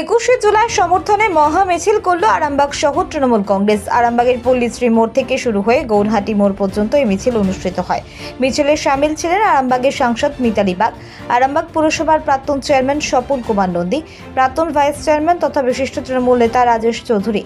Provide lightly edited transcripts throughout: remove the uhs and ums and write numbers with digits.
21শে জুলাই সমর্থনে মহা মিছিল করল আরামবাগ শহর তৃণমূল কংগ্রেস। আরামবাগের পল্লীশ্রী মোড় থেকে শুরু হয়ে গৌরহাটি মোড় পর্যন্ত এই মিছিল অনুষ্ঠিত হয়। মিছিলে সামিল ছিলেন আরামবাগের সাংসদ মিতালি বাগ, আরামবাগ পুরসভার প্রাক্তন চেয়ারম্যান স্বপন কুমার নন্দী, প্রাক্তন ভাইস চেয়ারম্যান তথা বিশিষ্ট তৃণমূল নেতা রাজেশ চৌধুরী,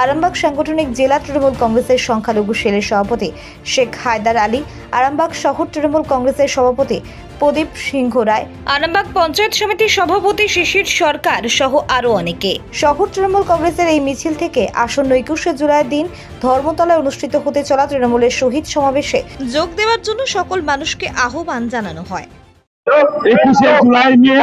আরামবাগ সাংগঠনিক জেলা তৃণমূল কংগ্রেসের সংখ্যালঘু সেলের সভাপতি শেখ হায়দার আলী, আরামবাগ শহর তৃণমূল কংগ্রেসের সভাপতি প্রদীপ সিংহ রায়, আরামবাগ পঞ্চায়েত সমিতির সভাপতি শিশির সরকার সহ আরও অনেকে। শহর তৃণমূল কংগ্রেসের এই মিছিল থেকে আসন্ন 21শে জুলাইয়ের দিন ধর্মতলায় অনুষ্ঠিত হতে চলা তৃণমূলের শহীদ সমাবেশে যোগ দেওয়ার জন্য সকল মানুষকে আহ্বান জানানো হয়। 21শে জুলাই নিয়ে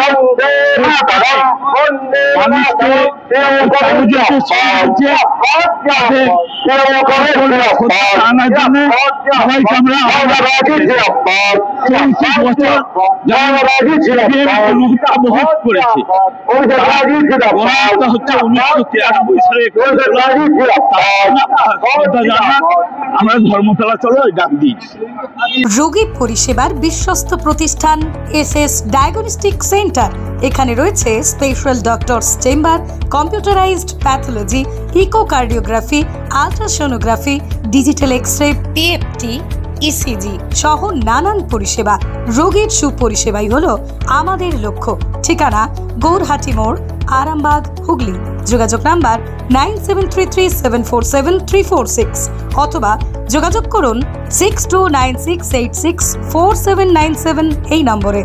আমরা ধর্মতলা চলো ডাক দিয়েছি। রোগী পরিষেবার বিশ্বস্ত প্রতিষ্ঠান এসএস ডায়াগনস্টিক সেন্টার। এখানে রয়েছে special doctors chamber, computerised pathology, echocardiography, ultrasonography, digital X-ray, PFT, ECG সহ নানান পরিষেবা। রোগীর সুপরিষেবাই হলো আমাদের লক্ষ্য। ঠিকানা গৌরহাটি মোড়, আরামবাগ, হুগলি। যোগাযোগ নাম্বার 9733747346 অথবা যোগাযোগ করুন 6296864797 এই নম্বরে।